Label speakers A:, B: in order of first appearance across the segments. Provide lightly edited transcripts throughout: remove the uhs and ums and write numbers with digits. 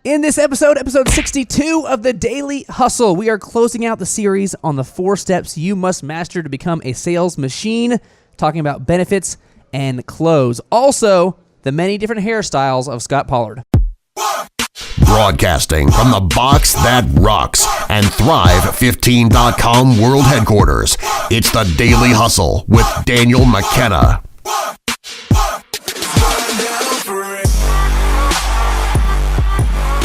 A: In this episode 62 of the Daily Hustle, we are closing out the series on the 4 steps you must master to become a sales machine, talking about benefits and close. Also, the many different hairstyles of Scott Pollard.
B: Broadcasting from the box that rocks and Thrive15.com world headquarters, it's the Daily Hustle with Daniel McKenna.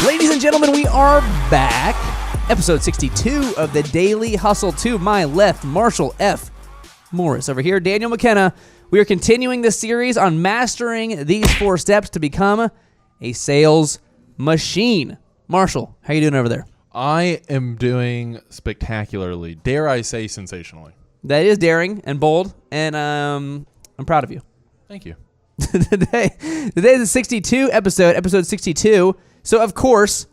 A: Ladies and gentlemen, we are back. Episode 62 of the Daily Hustle. To my left, Marshall F. Morris. Over here, Daniel McKenna. We are continuing this series on mastering these 4 steps to become a sales machine. Marshall, how you doing over there?
C: I am doing spectacularly. Dare I say sensationally.
A: That is daring and bold, and I'm proud of you.
C: Thank you.
A: Today is the 62 episode 62. So, of course,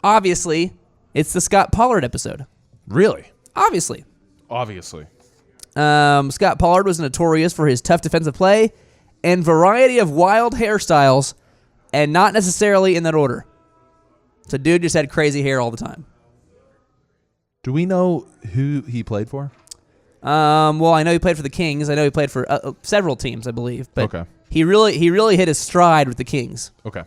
A: obviously, it's the Scott Pollard episode.
C: Really?
A: Obviously. Scott Pollard was notorious for his tough defensive play and variety of wild hairstyles, and not necessarily in that order. So, dude just had crazy hair all the time.
C: Do we know who he played for?
A: Well, I know he played for the Kings. I know he played for several teams, I believe. But
C: okay.
A: He really hit his stride with the Kings.
C: Okay.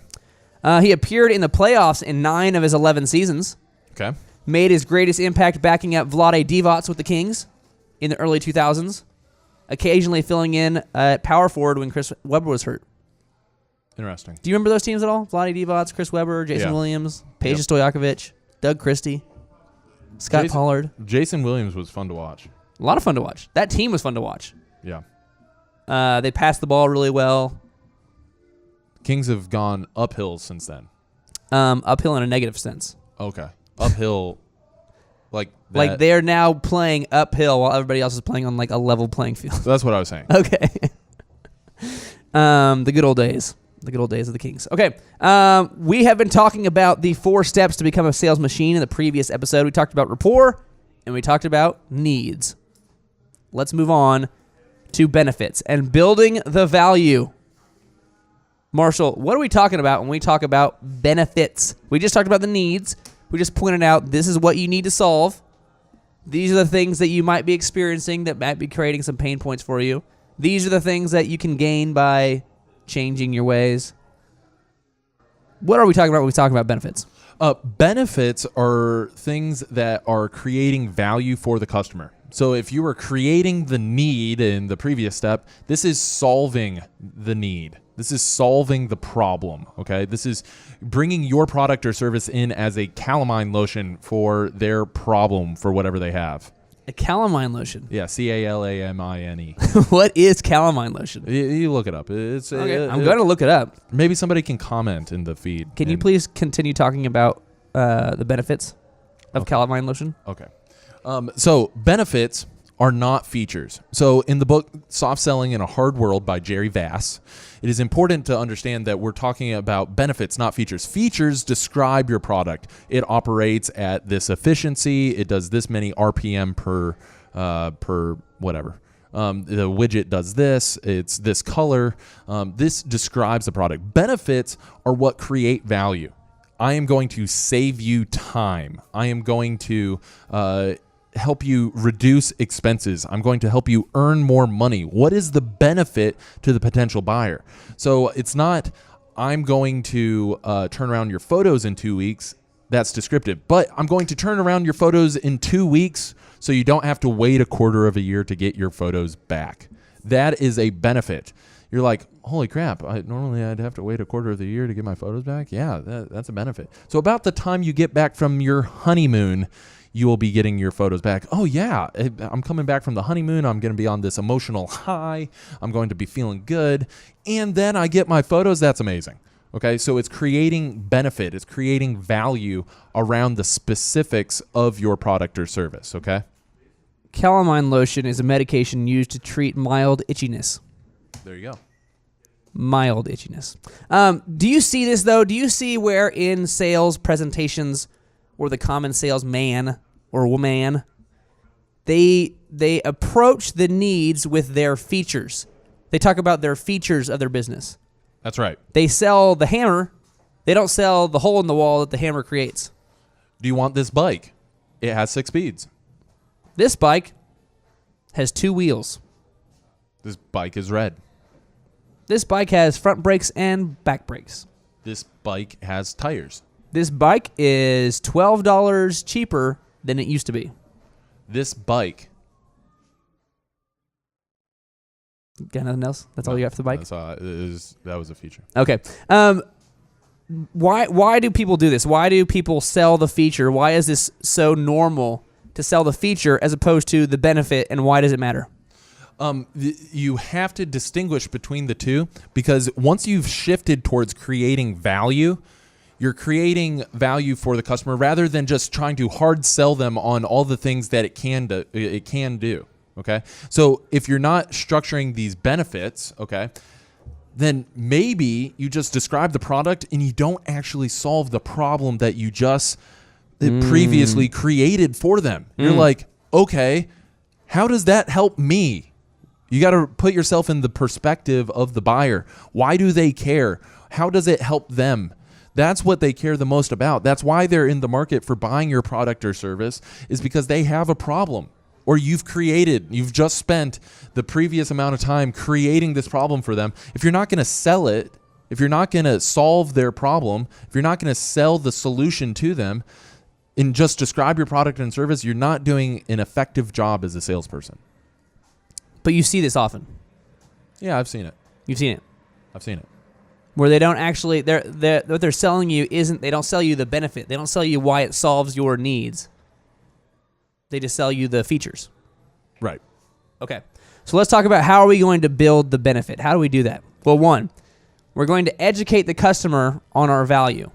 A: He appeared in the playoffs in 9 of his 11 seasons.
C: Okay.
A: Made his greatest impact backing up Vlade Divac with the Kings in the early 2000s. Occasionally filling in at power forward when Chris Webber was hurt.
C: Interesting.
A: Do you remember those teams at all? Vlade Divac, Chris Webber, Jason Williams, Peja Stojakovic, Doug Christie, Scott Pollard.
C: Jason Williams was fun to watch.
A: A lot of fun to watch. That team was fun to watch.
C: Yeah.
A: They passed the ball really well.
C: Kings have gone uphill since then.
A: Uphill in a negative sense.
C: Okay. Uphill, like that.
A: Like they're now playing uphill while everybody else is playing on like a level playing field.
C: That's what I was saying.
A: Okay. The good old days. The good old days of the Kings. Okay. We have been talking about the 4 steps to become a sales machine in the previous episode. We talked about rapport and we talked about needs. Let's move on to benefits and building the value. Marshall, what are we talking about when we talk about benefits? We just talked about the needs. We just pointed out this is what you need to solve. These are the things that you might be experiencing that might be creating some pain points for you. These are the things that you can gain by changing your ways. What are we talking about when we talk about benefits?
C: Benefits are things that are creating value for the customer. So if you were creating the need in the previous step, this is solving the need. This is solving the problem, okay? This is bringing your product or service in as a calamine lotion for their problem, for whatever they have.
A: A calamine lotion?
C: Yeah, Calamine.
A: What is calamine lotion?
C: You look it up. It's
A: okay, I'm going to look it up.
C: Maybe somebody can comment in the feed.
A: Can you please continue talking about the benefits of calamine lotion?
C: Okay. So benefits are not features. So in the book Soft Selling in a Hard World by Jerry Vass, it is important to understand that we're talking about benefits, not features. Features describe your product. It operates at this efficiency. It does this many RPM per whatever. The widget does this. It's this color. This describes the product. Benefits are what create value. I am going to save you time. I am going to help you reduce expenses. I'm going to help you earn more money. What is the benefit to the potential buyer? So it's not, I'm going to turn around your photos in 2 weeks. That's descriptive. But I'm going to turn around your photos in 2 weeks so you don't have to wait a quarter of a year to get your photos back. That is a benefit. You're like, holy crap, normally I'd have to wait a quarter of the year to get my photos back. Yeah, that's a benefit. So about the time you get back from your honeymoon, you will be getting your photos back. Oh, yeah, I'm coming back from the honeymoon. I'm going to be on this emotional high. I'm going to be feeling good. And then I get my photos. That's amazing. Okay, so it's creating benefit. It's creating value around the specifics of your product or service, okay?
A: Calamine lotion is a medication used to treat mild itchiness.
C: There you go.
A: Mild itchiness. Do you see this, though? Do you see where in sales presentations or the common salesman or woman, they approach the needs with their features. They talk about their features of their business.
C: That's right.
A: They sell the hammer, They don't sell the hole in the wall that the hammer creates.
C: Do you want this bike? It has 6 speeds.
A: This bike has 2 wheels.
C: This bike is red.
A: This bike has front brakes and back brakes.
C: This bike has tires.
A: This bike is $12 cheaper than it used to be.
C: This bike.
A: Got nothing else? That's all you got for the bike?
C: That was a feature.
A: Okay. Why do people do this? Why do people sell the feature? Why is this so normal to sell the feature as opposed to the benefit, and why does it matter?
C: You have to distinguish between the two, because once you've shifted towards creating value, you're creating value for the customer rather than just trying to hard sell them on all the things that it can do. Okay. So if you're not structuring these benefits, okay, then maybe you just describe the product and you don't actually solve the problem that you just previously created for them. You're like, okay, how does that help me? You got to put yourself in the perspective of the buyer. Why do they care? How does it help them? That's what they care the most about. That's why they're in the market for buying your product or service, is because they have a problem. Or you've just spent the previous amount of time creating this problem for them. If you're not going to sell it, if you're not going to solve their problem, if you're not going to sell the solution to them and just describe your product and service, you're not doing an effective job as a salesperson.
A: But you see this often.
C: Yeah, I've seen it.
A: You've seen it.
C: I've seen it.
A: Where they don't actually, what they're selling you isn't, they don't sell you the benefit. They don't sell you why it solves your needs. They just sell you the features.
C: Right.
A: Okay. So let's talk about how are we going to build the benefit? How do we do that? Well, one, we're going to educate the customer on our value.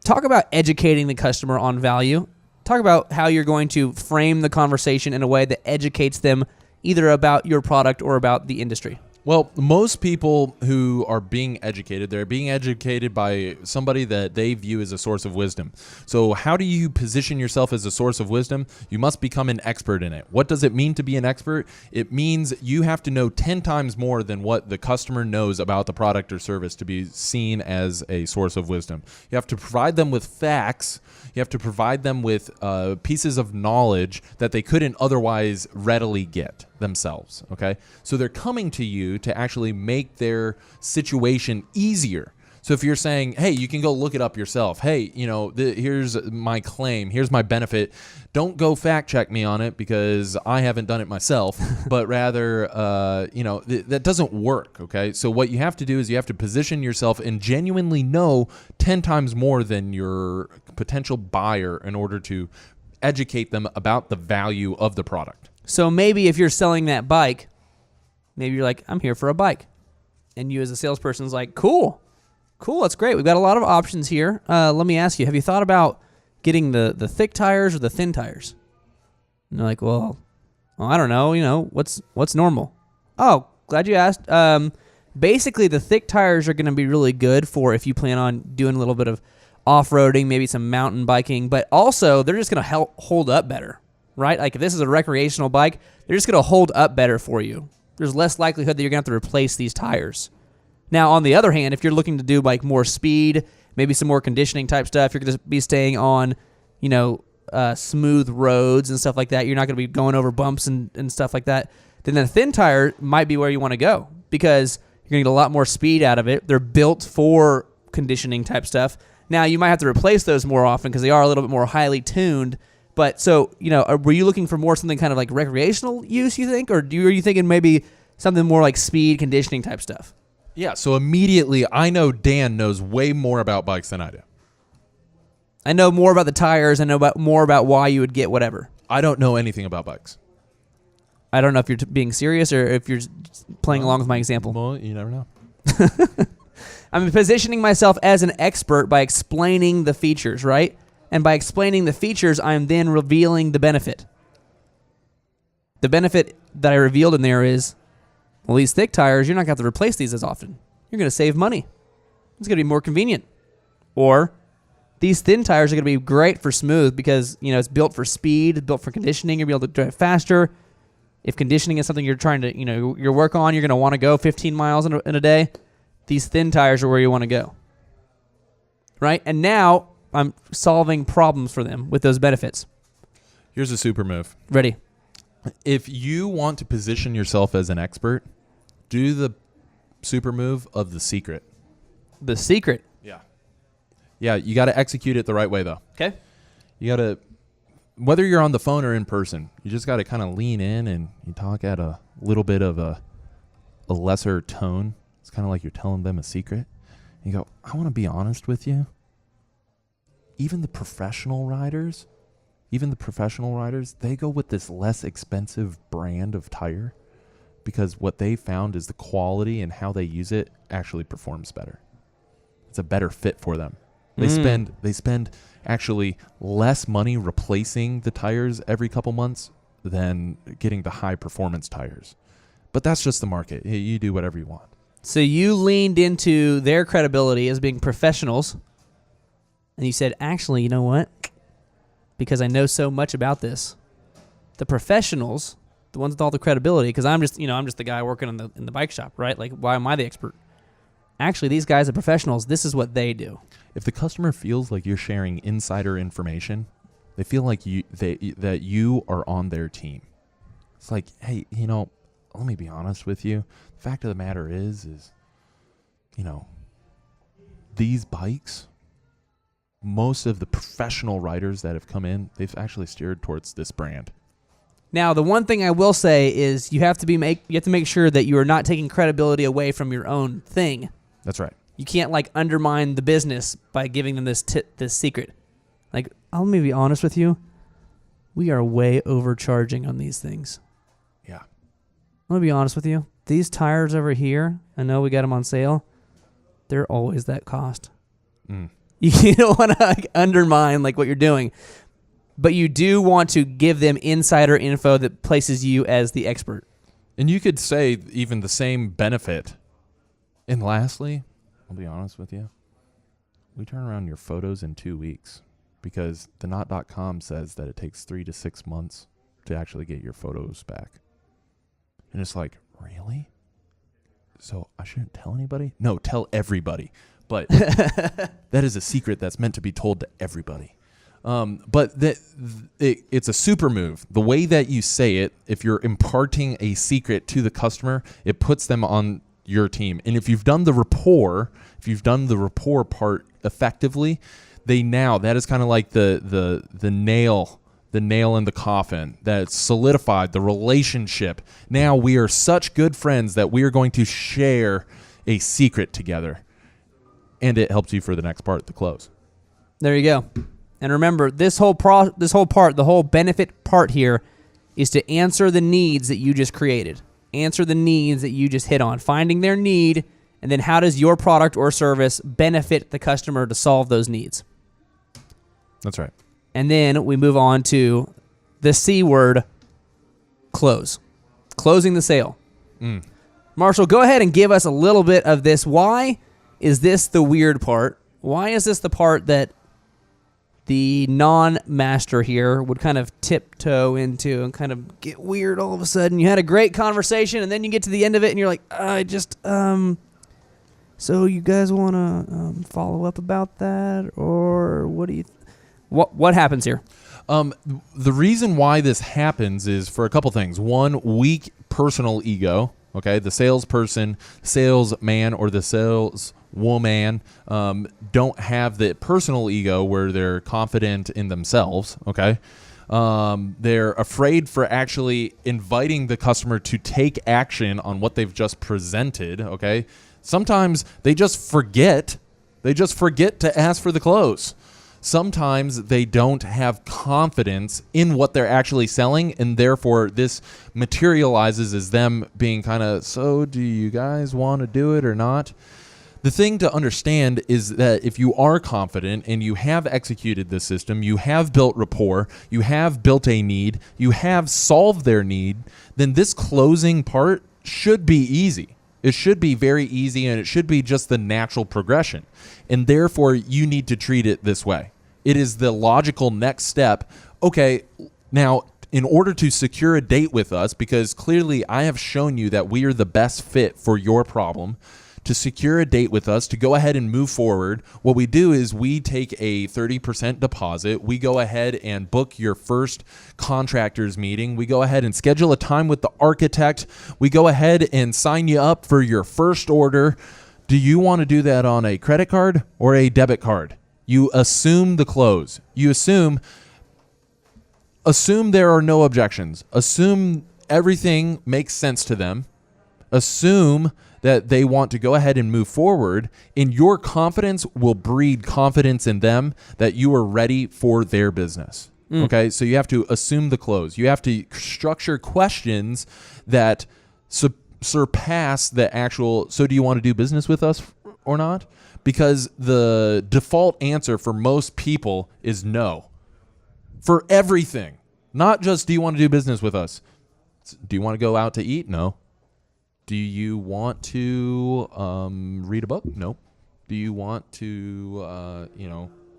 A: Talk about educating the customer on value. Talk about how you're going to frame the conversation in a way that educates them either about your product or about the industry.
C: Well, most people who are being educated, they're being educated by somebody that they view as a source of wisdom. So how do you position yourself as a source of wisdom? You must become an expert in it. What does it mean to be an expert? It means you have to know 10 times more than what the customer knows about the product or service to be seen as a source of wisdom. You have to provide them with facts. You have to provide them with pieces of knowledge that they couldn't otherwise readily get themselves, okay? So they're coming to you to actually make their situation easier. So if you're saying, hey, you can go look it up yourself. Hey, here's my claim. Here's my benefit. Don't go fact check me on it because I haven't done it myself, but rather, that doesn't work, okay? So what you have to do is you have to position yourself and genuinely know 10 times more than your potential buyer in order to educate them about the value of the product.
A: So maybe if you're selling that bike, maybe you're like, I'm here for a bike. And you as a salesperson is like, cool, that's great. We've got a lot of options here. Let me ask you, have you thought about getting the thick tires or the thin tires? And they're like, well, I don't know. What's normal? Oh, glad you asked. Basically, the thick tires are going to be really good for if you plan on doing a little bit of off-roading, maybe some mountain biking, but also they're just going to help hold up better, right? Like if this is a recreational bike, they're just going to hold up better for you. There's less likelihood that you're going to have to replace these tires. Now, on the other hand, if you're looking to do like more speed, maybe some more conditioning type stuff, you're going to be staying on, smooth roads and stuff like that. You're not going to be going over bumps and stuff like that. Then the thin tire might be where you want to go because you're going to get a lot more speed out of it. They're built for conditioning type stuff. Now, you might have to replace those more often because they are a little bit more highly tuned. But so, were you looking for more something kind of like recreational use, you think? Or are you thinking maybe something more like speed conditioning type stuff?
C: Yeah, so immediately I know Dan knows way more about bikes than I do.
A: I know more about the tires. I know more about why you would get whatever.
C: I don't know anything about bikes.
A: I don't know if you're being serious or if you're playing along with my example.
C: Well, you never know.
A: I'm positioning myself as an expert by explaining the features, right? And by explaining the features, I'm then revealing the benefit. The benefit that I revealed in there is, well, these thick tires, you're not going to have to replace these as often. You're going to save money. It's going to be more convenient. Or these thin tires are going to be great for smooth because, it's built for speed, built for conditioning. You'll be able to drive faster. If conditioning is something you're trying to, your work on, you're going to want to go 15 miles in a day. These thin tires are where you want to go. right? And now I'm solving problems for them with those benefits.
C: Here's a super move.
A: Ready?
C: If you want to position yourself as an expert, do the super move of the secret.
A: The secret.
C: Yeah. Yeah, you got to execute it the right way, though.
A: Okay.
C: You got to, whether you're on the phone or in person, you just got to kind of lean in and you talk at a little bit of a lesser tone. It's kind of like you're telling them a secret. You go, I want to be honest with you. Even the professional riders, they go with this less expensive brand of tire because what they found is the quality and how they use it actually performs better. It's a better fit for them. They spend actually less money replacing the tires every couple months than getting the high performance tires. But that's just the market. You do whatever you want.
A: So you leaned into their credibility as being professionals, and you said, actually, you know what? Because I know so much about this, the professionals, the ones with all the credibility, because I'm just the guy working in the bike shop, right? Like, why am I the expert? Actually, these guys are professionals. This is what they do.
C: If the customer feels like you're sharing insider information, they feel like that you are on their team. It's like, hey, let me be honest with you. The fact of the matter is, these bikes, most of the professional riders that have come in, they've actually steered towards this brand.
A: Now, the one thing I will say is you have to make sure that you are not taking credibility away from your own thing.
C: That's right.
A: You can't undermine the business by giving them this secret. Like, I'll be honest with you, we are way overcharging on these things.
C: Yeah.
A: I'm gonna be honest with you. These tires over here, I know we got them on sale. They're always that cost. You don't want to undermine what you're doing, but you do want to give them insider info that places you as the expert.
C: And you could say even the same benefit. And lastly, I'll be honest with you, we turn around your photos in 2 weeks because the knot.com says that it takes 3 to 6 months to actually get your photos back. And it's like, really? So I shouldn't tell anybody? No, tell everybody. But that is a secret that's meant to be told to everybody. But it's a super move. The way that you say it, if you're imparting a secret to the customer, it puts them on your team. And if you've done the rapport part effectively, that is kind of like the nail in the coffin that's solidified the relationship. Now we are such good friends that we are going to share a secret together. And it helps you for the next part, the close.
A: There you go. And remember, this whole part, the whole benefit part here is to answer the needs that you just created. Answer the needs that you just hit on. Finding their need, and then how does your product or service benefit the customer to solve those needs?
C: That's right.
A: And then we move on to the C word, close. Closing the sale. Marshall, go ahead and give us a little bit of this. Why is this the weird part? Why is this the part that the non-master here would kind of tiptoe into and kind of get weird all of a sudden? You had a great conversation, and then you get to the end of it, and you're like, so you guys want to follow up about that, or what do you... What happens here?
C: The reason why this happens is for a couple things. One, weak personal ego. Okay, the salesperson, salesman, or the saleswoman don't have the personal ego where they're confident in themselves. Okay, they're afraid for actually inviting the customer to take action on what they've just presented. Okay, sometimes they just forget. They just forget to ask for the close. Sometimes they don't have confidence in what they're actually selling, and therefore this materializes as them being kind of, so do you guys want to do it or not? The thing to understand is that if you are confident and you have executed this system, you have built rapport, you have built a need, you have solved their need, then this closing part should be easy. It should be very easy, and it should be just the natural progression. And therefore, you need to treat it this way. It is the logical next step. Okay, now, in order to secure a date with us, because clearly I have shown you that we are the best fit for your problem, to secure a date with us, to go ahead and move forward, what we do is we take a 30% deposit. We go ahead and book your first contractors meeting. We go ahead and schedule a time with the architect. We go ahead and sign you up for your first order. Do you want to do that on a credit card or a debit card? You assume the close. You assume there are no objections. Assume everything makes sense to them. Assume that they want to go ahead and move forward, and your confidence will breed confidence in them that you are ready for their business. Okay, so you have to assume the close. You have to structure questions that surpass the actual, so do you want to do business with us or not? Because the default answer for most people is no. For everything. Not just, do you want to do business with us? Do you want to go out to eat? No. Do you want to read a book? Nope. Do you want to,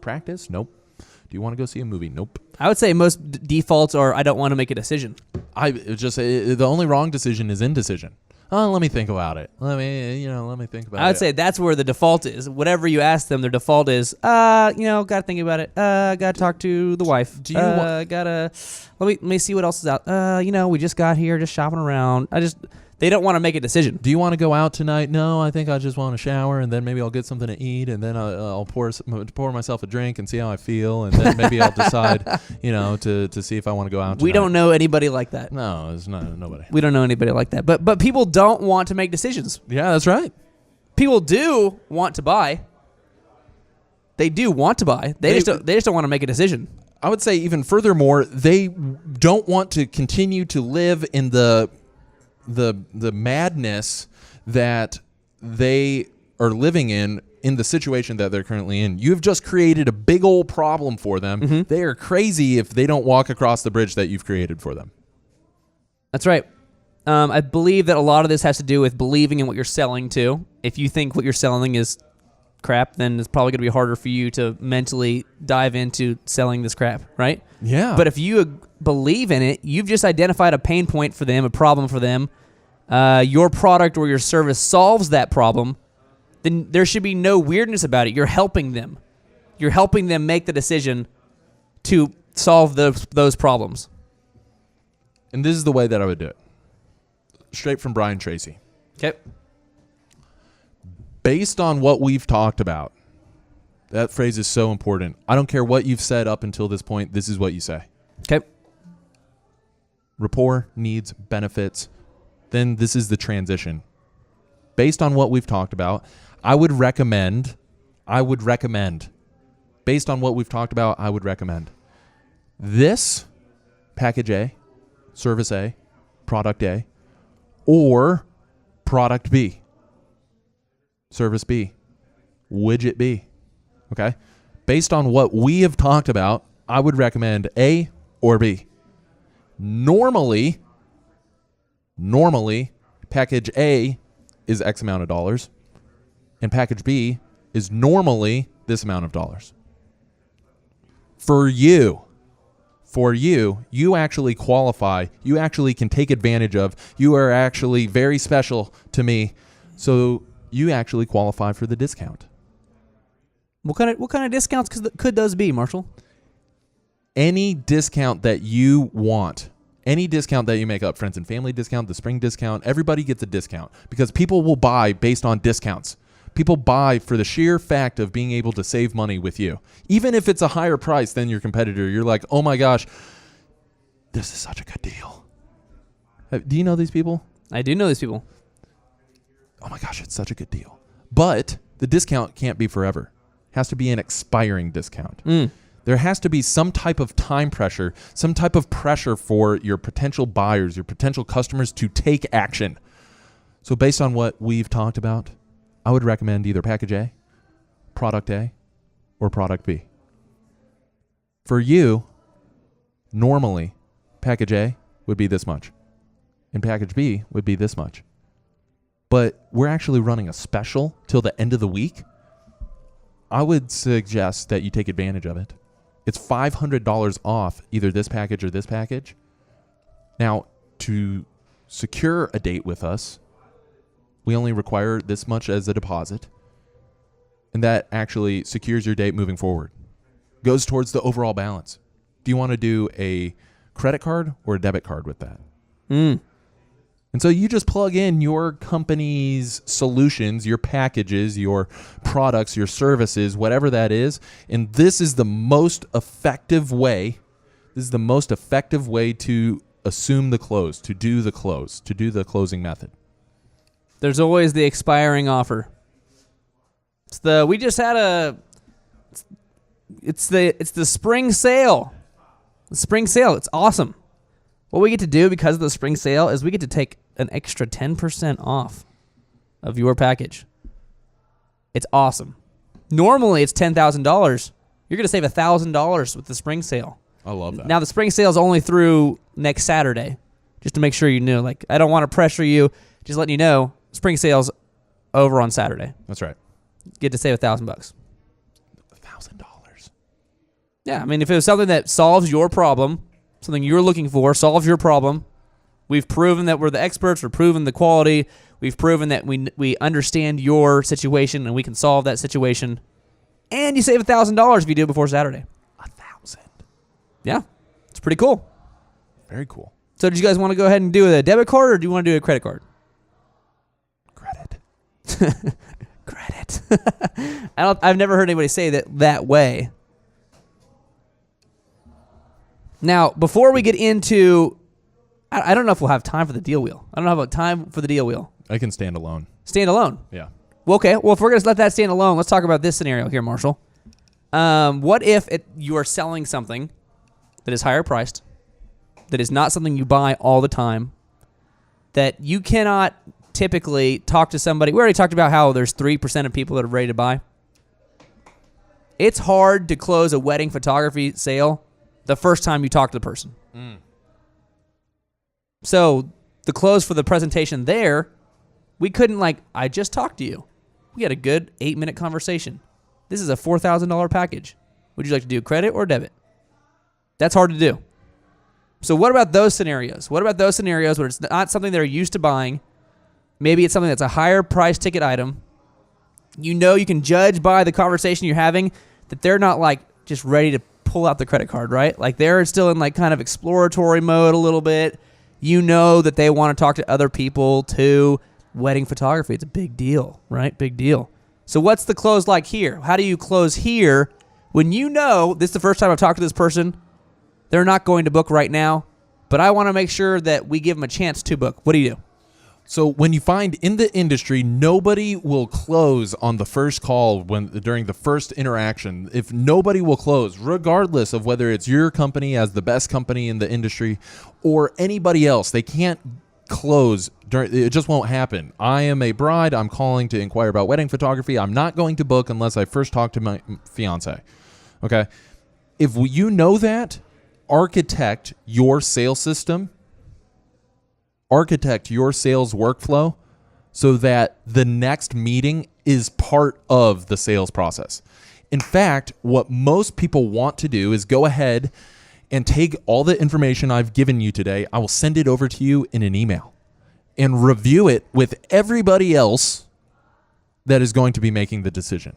C: practice? Nope. Do you want to go see a movie? Nope.
A: I would say most defaults are, I don't want to make a decision.
C: The only wrong decision is indecision. Oh, let me think about it. Let me think about it.
A: I would say that's where the default is. Whatever you ask them, their default is, got to think about it. Got to talk to the wife.
C: Do you
A: let me see what else is out. We just got here, just shopping around. They don't want to make a decision.
C: Do you want to go out tonight? No, I think I just want to shower, and then maybe I'll get something to eat, and then I'll pour myself a drink and see how I feel, and then maybe I'll decide, to see if I want to go out tonight.
A: We don't know anybody like that.
C: No, there's nobody.
A: We don't know anybody like that. But people don't want to make decisions.
C: Yeah, that's right.
A: People do want to buy. They do want to buy. They just don't want to make a decision.
C: I would say even furthermore, they don't want to continue to live in the madness that they are living in the situation that they're currently in. You've just created a big old problem for them. Mm-hmm. They are crazy if they don't walk across the bridge that you've created for them.
A: That's right. I believe that a lot of this has to do with believing in what you're selling too. If you think what you're selling is crap, then it's probably going to be harder for you to mentally dive into selling this crap, right?
C: Yeah.
A: But if you believe in it, you've just identified a pain point for them, a problem for them. Your product or your service solves that problem, then there should be no weirdness about it. You're helping them. You're helping them make the decision to solve those problems.
C: And this is the way that I would do it. Straight from Brian Tracy.
A: Okay.
C: Based on what we've talked about, that phrase is so important. I don't care what you've said up until this point. This is what you say.
A: Okay.
C: Rapport, needs, benefits. Then this is the transition. Based on what we've talked about, I would recommend, based on what we've talked about, I would recommend this package A, service A, product A, or product B, service B, widget B. Okay? Based on what we have talked about, I would recommend A or B. Normally, package A is X amount of dollars, and package B is normally this amount of dollars. For you, you actually qualify. You actually can take advantage of. You are actually very special to me, so you actually qualify for the discount.
A: What kind of discounts could those be, Marshall?
C: Any discount that you want. Any discount that you make up, friends and family discount, the spring discount, everybody gets a discount because people will buy based on discounts. People buy for the sheer fact of being able to save money with you. Even if it's a higher price than your competitor, you're like, oh my gosh, this is such a good deal. Do you know these people?
A: I do know these people.
C: Oh my gosh, it's such a good deal. But the discount can't be forever. It has to be an expiring discount. There has to be some type of time pressure, some type of pressure for your potential buyers, your potential customers to take action. So based on what we've talked about, I would recommend either package A, product A, or product B. For you, normally, package A would be this much, and package B would be this much. But we're actually running a special till the end of the week. I would suggest that you take advantage of it. It's $500 off either this package or this package. Now, to secure a date with us, We only require this much as a deposit. And that actually secures your date moving forward. Goes towards the overall balance. Do you want to do a credit card or a debit card with that? And so you just plug in your company's solutions, your packages, your products, your services, whatever that is. And this is the most effective way. This is the most effective way to assume the close, to do the closing method.
A: There's always the expiring offer. It's the spring sale. The spring sale. It's awesome. What we get to do because of the spring sale is we get to take an extra 10% off of your package. It's awesome. Normally it's $10,000. You're going to save $1,000 with the spring sale.
C: I love that.
A: Now the spring sale is only through next Saturday, just to make sure you knew. Like, I don't want to pressure you. Just letting you know, spring sale's over on Saturday.
C: That's right.
A: Get to save $1,000.
C: $1,000.
A: Yeah, I mean, if it was something that solves your problem, something you're looking for, solves your problem. We've proven that we're the experts. We've proven the quality. We've proven that we understand your situation and we can solve that situation. And you save $1,000 if you do it before Saturday.
C: 1,000.
A: Yeah, it's pretty cool.
C: Very cool.
A: So did you guys want to go ahead and do a debit card or do you want to do a credit card?
C: Credit.
A: Credit. I've never heard anybody say that way. Now, before we get into, I don't know if we'll have time for the deal wheel. I don't know about time for the deal wheel.
C: I can stand alone.
A: Stand alone?
C: Yeah.
A: Well, okay. Well, if we're going to let that stand alone, let's talk about this scenario here, Marshall. What if you are selling something that is higher priced, that is not something you buy all the time, that you cannot typically talk to somebody. We already talked about how there's 3% of people that are ready to buy. It's hard to close a wedding photography sale the first time you talk to the person. So the close for the presentation there, we couldn't I just talked to you. We had a good 8-minute conversation. This is a $4,000 package. Would you like to do credit or debit? That's hard to do. So what about those scenarios? What about those scenarios where it's not something they're used to buying? Maybe it's something that's a higher price ticket item. You know you can judge by the conversation you're having that they're not just ready to pull out the credit card, right? They're still in kind of exploratory mode a little bit. You know that they want to talk to other people too. Wedding photography, it's a big deal, right? Big deal. So what's the close like here? How do you close here when you know this is the first time I've talked to this person? They're not going to book right now, but I want to make sure that we give them a chance to book. What do you do?
C: So when you find in the industry, nobody will close on the first call during the first interaction. If nobody will close, regardless of whether it's your company as the best company in the industry or anybody else, they can't close. It just won't happen. I am a bride. I'm calling to inquire about wedding photography. I'm not going to book unless I first talk to my fiance. Okay. If you know that, architect your sales system. Architect your sales workflow so that the next meeting is part of the sales process. In fact, what most people want to do is go ahead and take all the information I've given you today. I will send it over to you in an email and review it with everybody else that is going to be making the decision.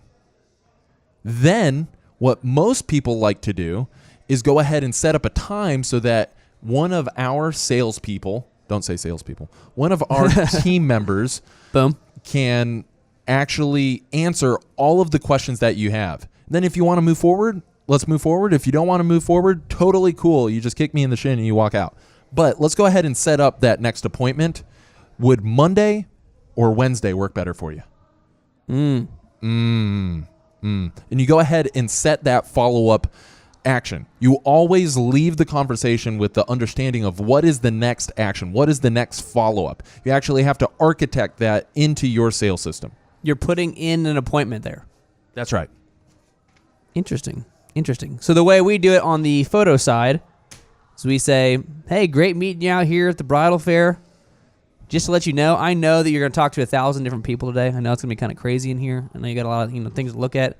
C: Then what most people like to do is go ahead and set up a time so that one of our salespeople, don't say salespeople, one of our team members
A: Boom.
C: can actually answer all of the questions that you have. Then if you want to move forward, let's move forward. If you don't want to move forward, totally cool. You just kick me in the shin and you walk out. But let's go ahead and set up that next appointment. Would Monday or Wednesday work better for you? And you go ahead and set that follow-up action. You always leave the conversation with the understanding of what is the next action, what is the next follow-up. You actually have to architect that into your sales system.
A: You're putting in an appointment there.
C: That's right.
A: Interesting. So the way we do it on the photo side is we say, hey, great meeting you out here at the bridal fair. Just to let you know, I know that you're going to talk to 1,000 different people today. I know it's going to be kind of crazy in here. I know you got a lot of things to look at.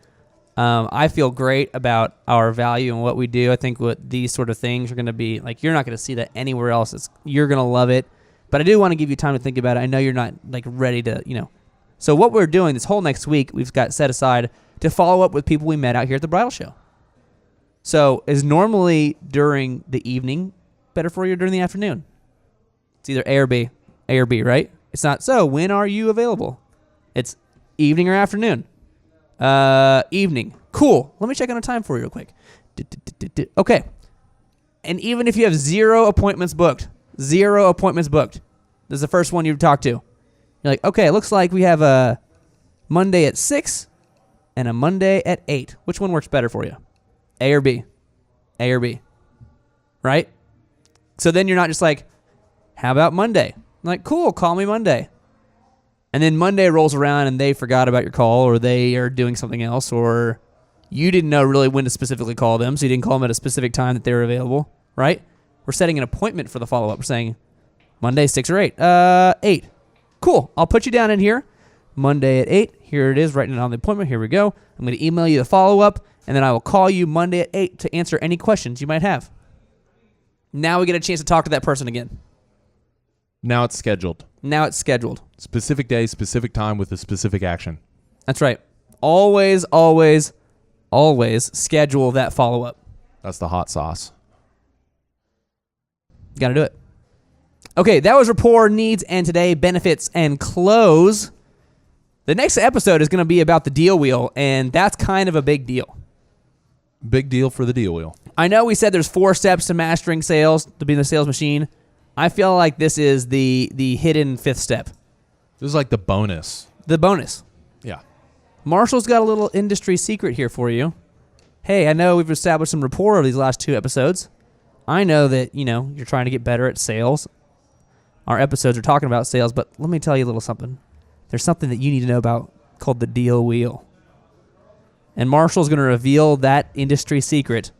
A: I feel great about our value and what we do. I think what these sort of things are going to be, you're not going to see that anywhere else. You're going to love it. But I do want to give you time to think about it. I know you're not like ready to, So what we're doing this whole next week, we've got set aside to follow up with people we met out here at the bridal show. So is normally during the evening better for you or during the afternoon? It's either A or B. A or B, right? It's not, so when are you available? It's evening or afternoon. Evening. Cool. Let me check on a time for you real quick. Okay. And even if you have 0 appointments booked, this is the first one you've talked to. You're like, okay, it looks like we have a Monday at 6 and a Monday at 8. Which one works better for you? A or B? A or B? Right? So then you're not just like, how about Monday? I'm like, cool, call me Monday. And then Monday rolls around and they forgot about your call, or they are doing something else, or you didn't know really when to specifically call them, so you didn't call them at a specific time that they were available, right? We're setting an appointment for the follow-up. We're saying Monday, 6 or 8. 8. Cool. I'll put you down in here. Monday at 8. Here it is, writing it on the appointment. Here we go. I'm going to email you the follow-up, and then I will call you Monday at 8 to answer any questions you might have. Now we get a chance to talk to that person again.
C: Now it's scheduled. Specific day, specific time with a specific action.
A: That's right. Always, always, always schedule that follow-up.
C: That's the hot sauce.
A: Got to do it. Okay, that was rapport, needs, and today, benefits, and close. The next episode is going to be about the deal wheel, and that's kind of a big deal.
C: Big deal for the deal wheel.
A: I know we said there's 4 steps to mastering sales, to being the sales machine. I feel like this is the hidden 5th step.
C: This is like the bonus.
A: The bonus.
C: Yeah.
A: Marshall's got a little industry secret here for you. Hey, I know we've established some rapport over these last 2 episodes. I know that, you're trying to get better at sales. Our episodes are talking about sales, but let me tell you a little something. There's something that you need to know about called the deal wheel. And Marshall's going to reveal that industry secret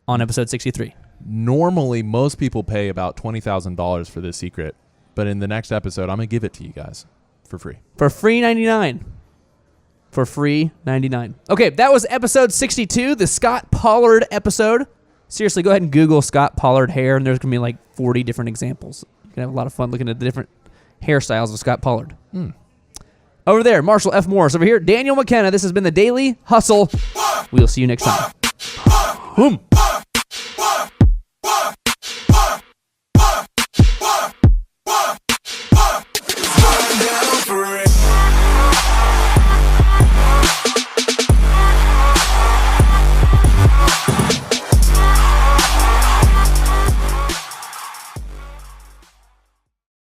A: on episode 63.
C: Normally, most people pay about $20,000 for this secret, but in the next episode, I'm going to give it to you guys for free.
A: For free 99. For free 99. Okay, that was episode 62, the Scott Pollard episode. Seriously, go ahead and Google Scott Pollard hair, and there's going to be like 40 different examples. You can have a lot of fun looking at the different hairstyles of Scott Pollard. Over there, Marshall F. Morris. Over here, Daniel McKenna. This has been the Daily Hustle. We'll see you next time. Boom.